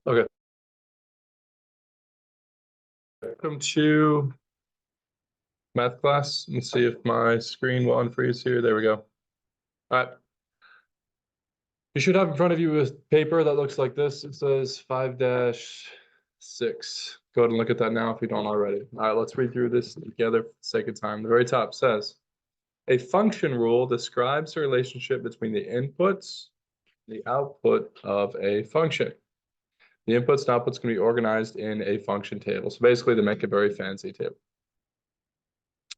Okay. Welcome to math class. Let me see if my screen will unfreeze here. There we go. All right. You should have in front of you a paper that looks like this. It says 5-6. Go ahead and look at that now if you don't already. All right, let's read through this together for the sake of time. The very top says, a function rule describes the relationship between the inputs and the output of a function. The inputs and outputs can be organized in a function table. So basically, they make a very fancy table.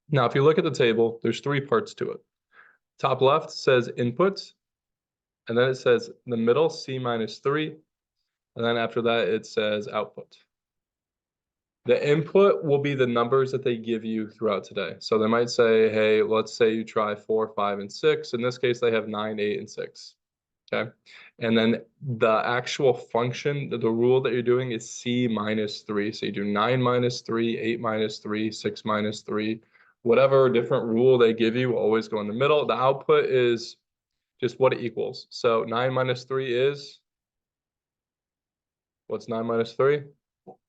Now, if you look at the table, there's three parts to it. Top left says input, and then it says the middle, C minus 3, and then after that, it says output. The input will be the numbers that they give you throughout today. So they might say, hey, let's say you try 4, 5, and 6. In this case, they have 9, 8, and 6. Okay. And then the actual function, the rule that you're doing is C minus 3. So you do 9 minus 3, 8 minus 3, 6 minus 3. Whatever different rule they give you will always go in the middle. The output is just what it equals. So 9 minus 3 is, what's 9 minus 3?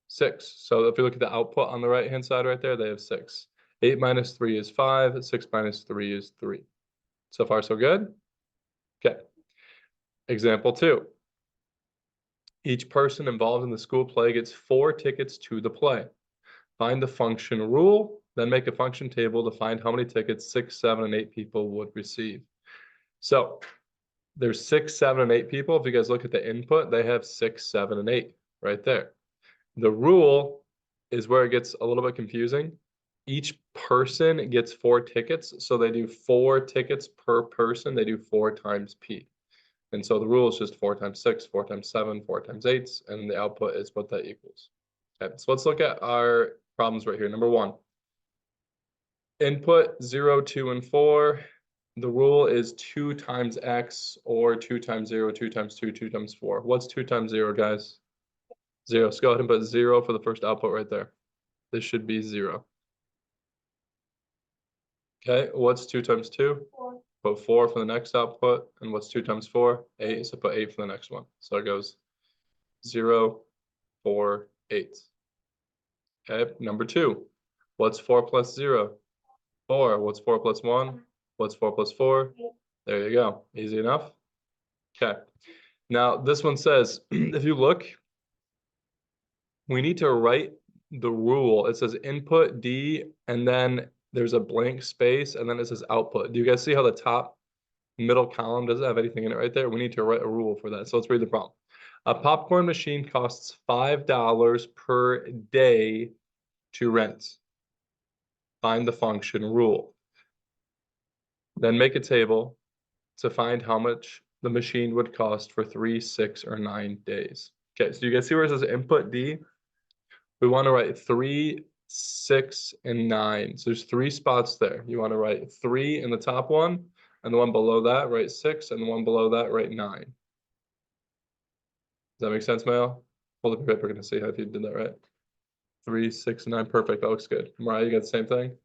6. So if you look at the output on the right-hand side right there, they have 6. 8 minus 3 is 5. 6 minus 3 is 3. So far, so good? Okay. Example 2. Each person involved in the school play gets 4 tickets to the play. Find the function rule, then make a function table to find how many tickets 6, 7, and 8 people would receive. So there's 6, 7, and 8 people. If you guys look at the input, they have 6, 7, and 8 right there. The rule is where it gets a little bit confusing. Each person gets 4 tickets, so they do 4 tickets per person. They do 4 times P. And so the rule is just 4 times 6, 4 times 7, 4 times 8, and the output is what that equals. Okay, so let's look at our problems right here. Number 1, input 0, 2, and 4. The rule is 2 times x, or 2 times 0, 2 times 2, 2 times 4. What's 2 times 0, guys? 0. So go ahead and put 0 for the first output right there. This should be 0. Okay, what's 2 times 2? 4. Put 4 for the next output. And what's 2 times 4? 8. So put 8 for the next one. So it goes 0, 4, 8. Okay, number 2. What's 4 plus 0? 4. What's 4 plus 1? What's 4 plus 4? 8. There you go. Easy enough. Okay. Now, this one says, if you look, we need to write the rule. It says input D, and then there's a blank space, and then it says output. Do you guys see how the top middle column doesn't have anything in it right there? We need to write a rule for that. So let's read the problem. A popcorn machine costs $5 per day to rent. Find the function rule. Then make a table to find how much the machine would cost for 3, 6, or 9 days. Okay, so you guys see where it says input D? We want to write 3, 6, and 9. So there's 3 spots there. You want to write 3 in the top one, and the one below that, write 6, and the one below that, write 9. Does that make sense, Mayo? Hold up your paper, we're going to see how if you did that right. 3, 6, and 9. Perfect. That looks good. Mariah, you got the same thing?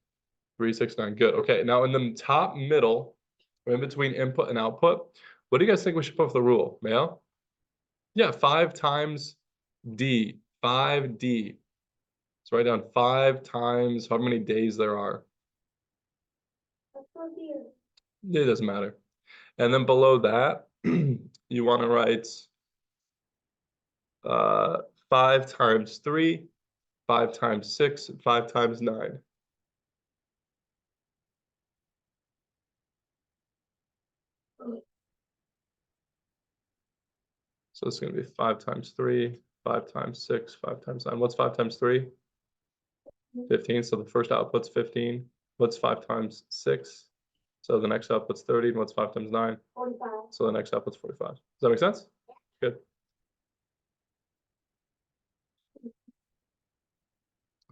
3, 6, 9. Good. Okay, now in the top middle, or in between input and output, what do you guys think we should put for the rule, Mayo? Yeah, 5 times D. 5D. So write down 5 times how many days there are. It doesn't matter. And then below that, you want to write 5 times 3, 5 times 6, 5 times 9. So it's going to be 5 times 3, 5 times 6, 5 times 9. What's 5 times 3? 15. So the first output's 15. What's 5 times 6? So the next output's 30. And what's 5 times 9? 45. So the next output's 45. Does that make sense? Good.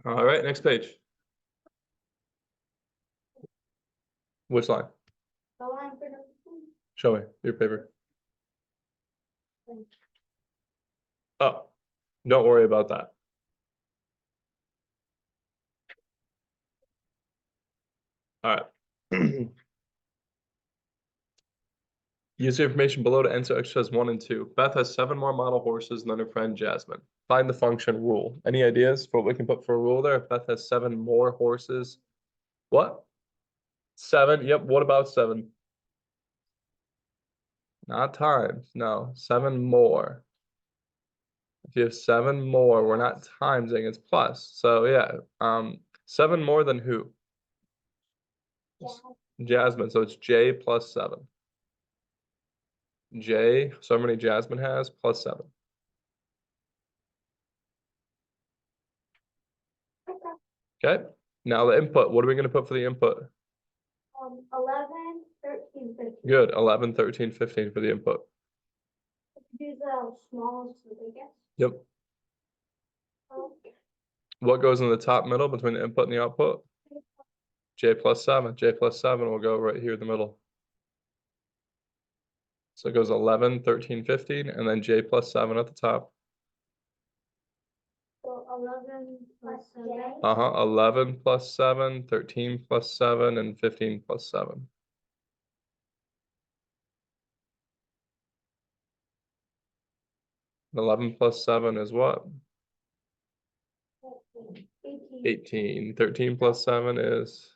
All right, next page. Which line? The line for the Show me your paper. Oh, don't worry about that. All right. Use the information below to answer exercise 1 and 2. Beth has 7 more model horses than her friend Jasmine. Find the function rule. Any ideas for what we can put for a rule there? If Beth has 7 more horses. What? 7? Yep. What about 7? Not times. No. 7 more. If you have 7 more, we're not timesing, it's plus. So yeah. 7 more than who? Jasmine. So it's J plus 7. J, so many Jasmine has, plus 7. Okay, now the input, what are we going to put for the input? 11, 13, 15. Good, 11, 13, 15 for the input. Do the smallest to the biggest. Yep. Okay. What goes in the top middle between the input and the output? J plus 7. J plus 7 will go right here in the middle. So it goes 11, 13, 15, and then J plus 7 at the top. So 11 plus 7. 11 plus 7, 13 plus 7, and 15 plus 7. And 11 plus 7 is what? 18. 13 plus 7 is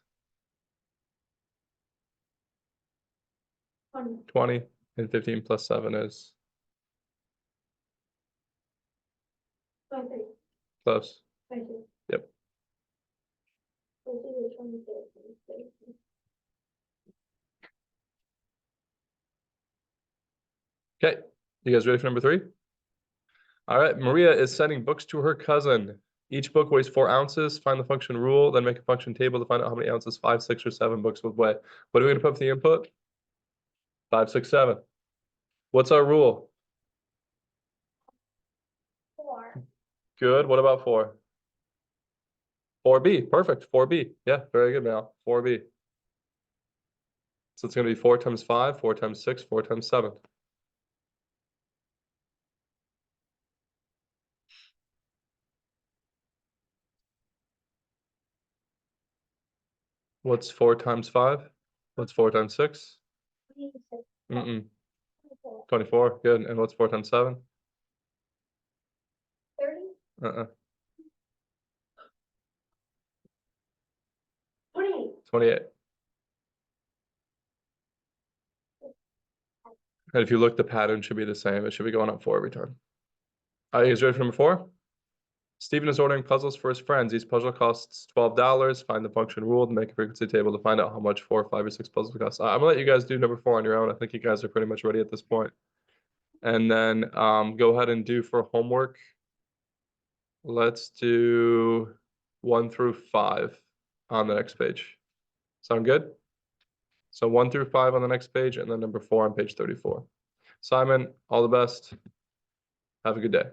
20. And 15 plus 7 is 23. close. 22. Yep. So it's either 23 or 23. Okay, you guys ready for number 3? All right, Maria is sending books to her cousin. Each book weighs 4 ounces. Find the function rule, then make a function table to find out how many ounces 5, 6, or 7 books would weigh. What are we going to put for the input? 5, 6, 7. What's our rule? 4. Good. What about 4? 4b. Perfect. 4b. Yeah, very good, Mal. 4b. So it's going to be 4 times 5, 4 times 6, 4 times 7. What's 4 times 5? What's 4 times 6? 26. 24. Good. And what's 4 times 7? 30. 28. 28. And if you look, the pattern should be the same. It should be going up 4 every time. Are you guys ready for number 4? Stephen is ordering puzzles for his friends. Each puzzle costs $12. Find the function rule to make a frequency table to find out how much 4, 5, or 6 puzzles cost. I'm gonna let you guys do number 4 on your own. I think you guys are pretty much ready at this point. And then go ahead and do for homework. Let's do 1 through 5 on the next page. Sound good? So 1 through 5 on the next page, and then number 4 on page 34. Simon, all the best. Have a good day.